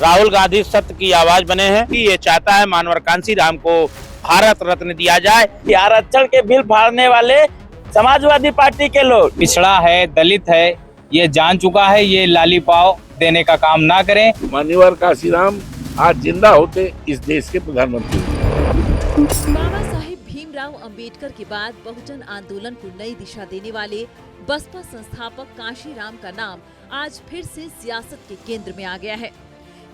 राहुल गांधी सत्य की आवाज बने हैं कि ये चाहता है मानवर कांशीराम को भारत रत्न दिया जाए। आरक्षण के बिल फाड़ने वाले समाजवादी पार्टी के लोग, पिछड़ा है, दलित है, ये जान चुका है, ये लाली पाव देने का काम ना करें। मानवर कांशीराम आज जिंदा होते इस देश के प्रधानमंत्री। बाबा साहेब भीमराव अंबेडकर के बाद बहुजन आंदोलन को नई दिशा देने वाले बसपा संस्थापक कांशीराम का नाम आज फिर से सियासत के केंद्र में आ गया है।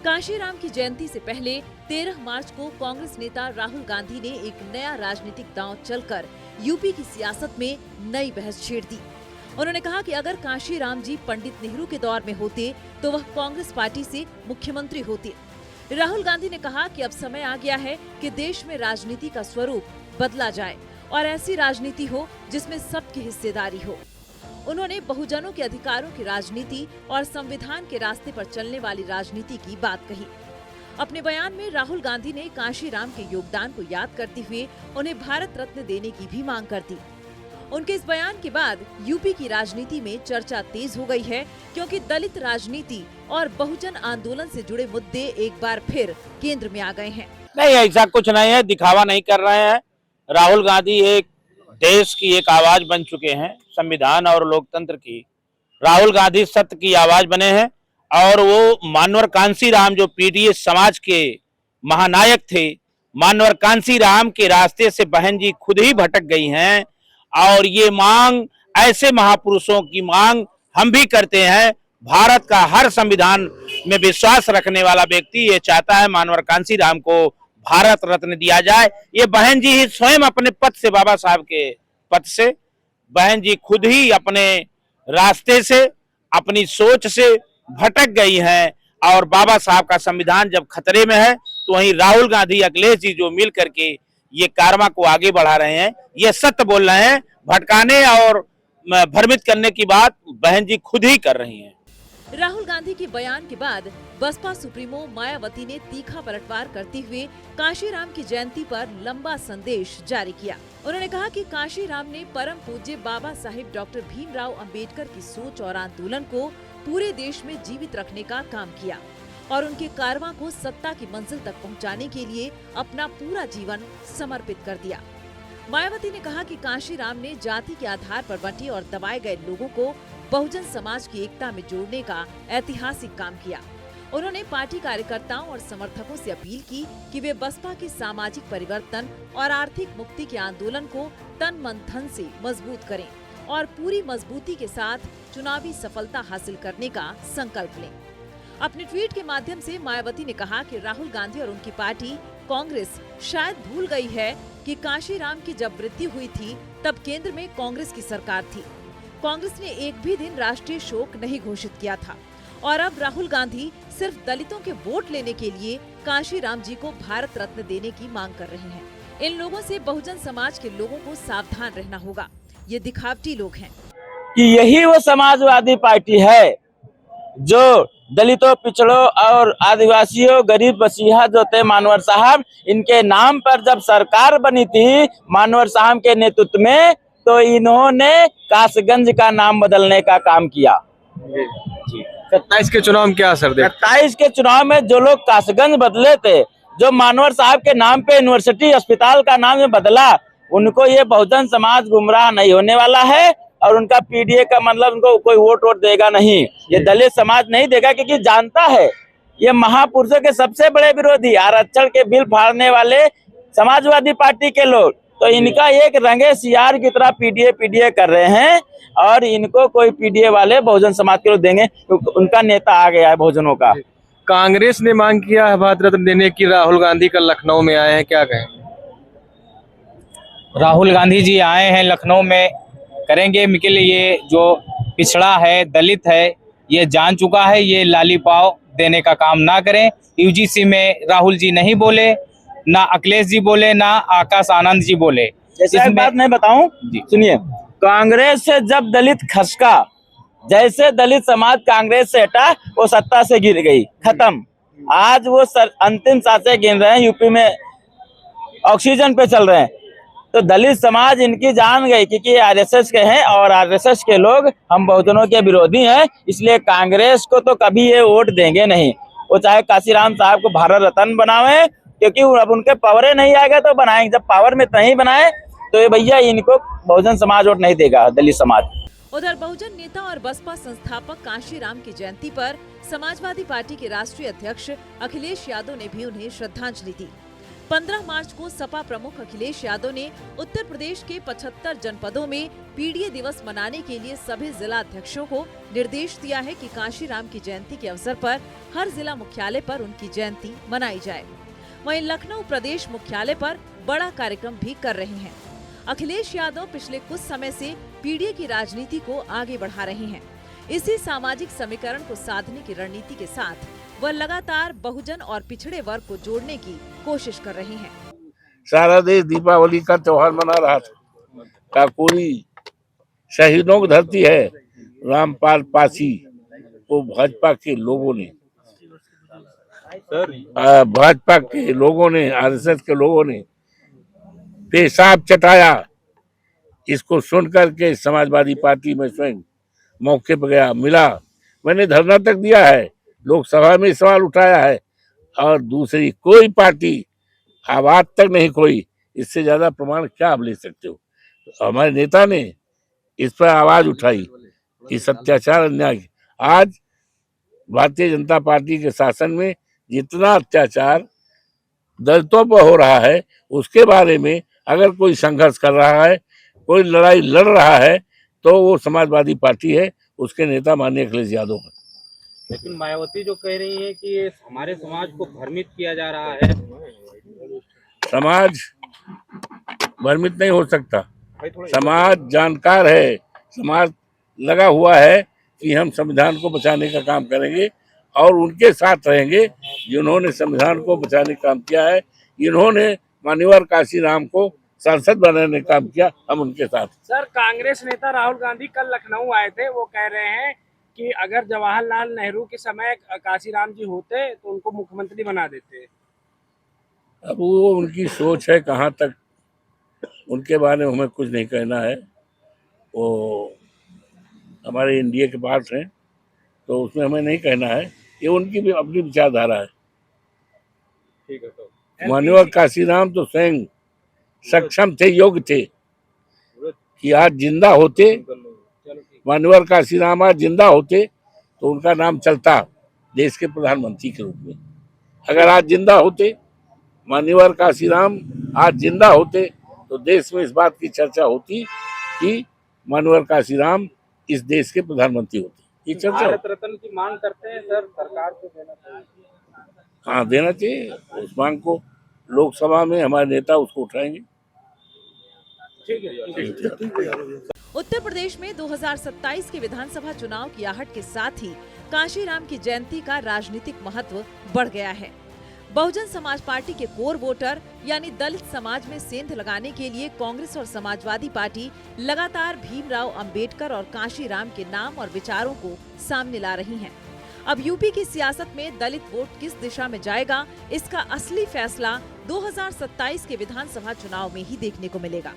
कांशीराम की जयंती से पहले 13 मार्च को कांग्रेस नेता राहुल गांधी ने एक नया राजनीतिक दांव चलकर यूपी की सियासत में नई बहस छेड़ दी। उन्होंने कहा कि अगर कांशीराम जी पंडित नेहरू के दौर में होते तो वह कांग्रेस पार्टी से मुख्यमंत्री होते। राहुल गांधी ने कहा कि अब समय आ गया है कि देश में राजनीति का स्वरूप बदला जाए और ऐसी राजनीति हो जिसमें सबकी हिस्सेदारी हो। उन्होंने बहुजनों के अधिकारों की राजनीति और संविधान के रास्ते पर चलने वाली राजनीति की बात कही। अपने बयान में राहुल गांधी ने कांशीराम के योगदान को याद करते हुए उन्हें भारत रत्न देने की भी मांग कर दी। उनके इस बयान के बाद यूपी की राजनीति में चर्चा तेज हो गई है, क्योंकि दलित राजनीति और बहुजन आंदोलन से जुड़े मुद्दे एक बार फिर केंद्र में आ गए हैं। नहीं, ऐसा कुछ नहीं है, दिखावा नहीं कर रहे हैं। राहुल गांधी एक देश की एक आवाज बन चुके हैं, संविधान और लोकतंत्र की। राहुल गांधी सत्य की आवाज बने हैं और वो मानवर कांशीराम जो पीडीएस समाज के महानायक थे, मानवर कांशीराम के रास्ते से बहन जी खुद ही भटक गई हैं। और ये मांग, ऐसे महापुरुषों की मांग हम भी करते हैं। भारत का हर संविधान में विश्वास रखने वाला व्यक्ति ये चाहता है मानवर कांशीराम को भारत रत्न दिया जाए। ये बहन जी ही स्वयं अपने पद से, बाबा साहब के पद से, बहन जी खुद ही अपने रास्ते से, अपनी सोच से भटक गई हैं। और बाबा साहब का संविधान जब खतरे में है तो वहीं राहुल गांधी, अखिलेश जी जो मिल करके ये कारवा को आगे बढ़ा रहे हैं, ये सत्य बोल रहे हैं। भटकाने और भ्रमित करने की बात बहन जी खुद ही कर रही हैं। राहुल गांधी के बयान के बाद बसपा सुप्रीमो मायावती ने तीखा पलटवार करते हुए कांशीराम की जयंती पर लंबा संदेश जारी किया। उन्होंने कहा कि कांशीराम ने परम पूज्य बाबा साहेब डॉक्टर भीमराव अंबेडकर की सोच और आंदोलन को पूरे देश में जीवित रखने का काम किया और उनके कारवां को सत्ता की मंजिल तक पहुंचाने के लिए अपना पूरा जीवन समर्पित कर दिया। मायावती ने कहा कि कांशीराम ने जाति के आधार पर बंटे और दबाए गए लोगों को बहुजन समाज की एकता में जोड़ने का ऐतिहासिक काम किया। उन्होंने पार्टी कार्यकर्ताओं और समर्थकों से अपील की कि वे बसपा के सामाजिक परिवर्तन और आर्थिक मुक्ति के आंदोलन को तन मन धन से मजबूत करें और पूरी मजबूती के साथ चुनावी सफलता हासिल करने का संकल्प लें। अपने ट्वीट के माध्यम से मायावती ने कहा कि राहुल गांधी और उनकी पार्टी कांग्रेस शायद भूल गई है कि कांशीराम की जब मृत्यु हुई थी तब केंद्र में कांग्रेस की सरकार थी। कांग्रेस ने एक भी दिन राष्ट्रीय शोक नहीं घोषित किया था और अब राहुल गांधी सिर्फ दलितों के वोट लेने के लिए कांशीराम जी को भारत रत्न देने की मांग कर रहे हैं। इन लोगों से बहुजन समाज के लोगों को सावधान रहना होगा। ये दिखावटी लोग हैं। कि यही वो समाजवादी पार्टी है जो दलितों, पिछड़ों और आदिवासियों, गरीब मसीहा जो थे मानवर साहब, इनके नाम पर जब सरकार बनी थी मानवर साहब के नेतृत्व में, तो इन्होंने कासगंज का नाम बदलने का काम किया। 27 के चुनाव में क्या असर देखा? 27 के चुनाव में जो लोग कासगंज बदले थे, जो मानवर साहब के नाम पे यूनिवर्सिटी अस्पताल का नाम जो बदला, उनको ये बहुजन समाज गुमराह नहीं होने वाला है और उनका पीडीए का मतलब उनको कोई वोट देगा नहीं। ये दलित समाज नहीं देगा, क्योंकि जानता है ये महापुरुषों के सबसे बड़े विरोधी, आरक्षण के बिल फाड़ने वाले समाजवादी पार्टी के लोग, तो इनका एक रंगे सियार की तरह पीडीए कर रहे हैं और इनको कोई पीडीए वाले बहुजन समाज के लोग देंगे, क्योंकि उनका नेता आ गया है बहुजनों का। कांग्रेस ने मांग किया है भारत रत्न देने की, राहुल गांधी कल लखनऊ में आए हैं, क्या कहें? राहुल गांधी जी आए हैं लखनऊ में, करेंगे के लिए। ये जो पिछड़ा है, दलित है, ये जान चुका है, ये लाली पाव देने का काम ना करें। यूजीसी में राहुल जी नहीं बोले, ना अखिलेश जी बोले, ना आकाश आनंद जी बोले। जैसे एक बात मैं बताऊं, सुनिए, कांग्रेस से जब दलित खसका, जैसे दलित समाज कांग्रेस से हटा, वो सत्ता से गिर गई, खत्म। आज वो अंतिम सांसें गिन रहे हैं, यूपी में ऑक्सीजन पे चल रहे हैं। तो दलित समाज इनकी जान गई, क्योंकि आरएसएस के हैं और आरएसएस के लोग हम बहुजनों के विरोधी हैं, इसलिए कांग्रेस को तो कभी ये वोट देंगे नहीं। वो चाहे काशीराम साहब को भारत रत्न बनावे, क्योंकि अब उनके पावर नहीं आएगा तो बनाएंगे, जब पावर में नहीं बनाए तो ये भैया इनको बहुजन समाज वोट नहीं देगा, दलित समाज। उधर बहुजन नेता और बसपा संस्थापक कांशीराम की जयंती पर समाजवादी पार्टी के राष्ट्रीय अध्यक्ष अखिलेश यादव ने भी उन्हें श्रद्धांजलि दी। 15 मार्च को सपा प्रमुख अखिलेश यादव ने उत्तर प्रदेश के 75 जनपदों में पीडीए दिवस मनाने के लिए सभी जिला अध्यक्षों को निर्देश दिया है कि कांशीराम की जयंती के अवसर पर हर जिला मुख्यालय पर उनकी जयंती मनाई जाए। वहीं लखनऊ प्रदेश मुख्यालय पर बड़ा कार्यक्रम भी कर रहे हैं। अखिलेश यादव पिछले कुछ समय से पीडीए की राजनीति को आगे बढ़ा रहे हैं। इसी सामाजिक समीकरण को साधने की रणनीति के साथ वह लगातार बहुजन और पिछड़े वर्ग को जोड़ने की कोशिश कर रहे हैं। सारा देश दीपावली का त्योहार मना रहा था। काकोरी शहीदों की धरती है। रामपाल पासी को भाजपा के लोगों ने आरएसएस के लोगों ने पेशाब चटाया। इसको सुनकर के समाजवादी पार्टी में स्वयं मौके पर गया, मिला, मैंने धरना तक दिया है, लोकसभा में सवाल उठाया है, और दूसरी कोई पार्टी आवाज तक नहीं खोई। इससे ज्यादा प्रमाण क्या आप ले सकते हो? हमारे नेता ने इस पर आवाज उठाई, इस अत्याचार अन्याय। आज भारतीय जनता पार्टी के शासन में जितना अत्याचार दलितों पर हो रहा है, उसके बारे में अगर कोई संघर्ष कर रहा है, कोई लड़ाई लड़ रहा है, तो वो समाजवादी पार्टी है, उसके नेता माननीय अखिलेश यादव है। लेकिन मायावती जो कह रही है कि ये हमारे समाज को भ्रमित किया जा रहा है। समाज भ्रमित नहीं हो सकता। समाज जानकार है, समाज लगा हुआ है कि हम संविधान को बचाने का काम करेंगे और उनके साथ रहेंगे जिन्होंने संविधान को बचाने का काम किया है। इन्होंने माननीय काशीराम को सांसद बनाने का काम किया, हम उनके साथ। सर, कांग्रेस नेता राहुल गांधी कल लखनऊ आए थे। वो कह रहे हैं कि अगर जवाहरलाल नेहरू के समय काशीराम जी होते तो उनको मुख्यमंत्री बना देते। अब वो उनकी सोच है, कहाँ तक उनके बारे में हमें कुछ नहीं कहना है। वो हमारे एनडीए के पास हैं, तो उसमें हमें नहीं कहना है, ये उनकी भी अपनी विचारधारा है। ठीक है। तो माननीय काशीराम तो स्वयं सक्षम थे, योग्य थे कि आज जिंदा होते, माननीय काशीराम आज जिंदा होते तो उनका नाम चलता देश के प्रधानमंत्री के रूप में। अगर आज जिंदा होते, माननीय काशीराम आज जिंदा होते, तो देश में इस बात की चर्चा होती कि माननीय काशीराम इस देश के प्रधानमंत्री होते। ये चर्चा भारत रत्न की मांग करते हैं सर, सरकार को देना चाहिए। हाँ, देना चाहिए। उस मांग को लोकसभा में हमारे नेता उसको उठाएंगे। उत्तर प्रदेश में 2027 के विधानसभा चुनाव की आहट के साथ ही कांशीराम की जयंती का राजनीतिक महत्व बढ़ गया है। बहुजन समाज पार्टी के कोर वोटर यानी दलित समाज में सेंध लगाने के लिए कांग्रेस और समाजवादी पार्टी लगातार भीमराव अंबेडकर और कांशीराम के नाम और विचारों को सामने ला रही हैं। अब यूपी की सियासत में दलित वोट किस दिशा में जाएगा, इसका असली फैसला 2027 के विधानसभा चुनाव में ही देखने को मिलेगा।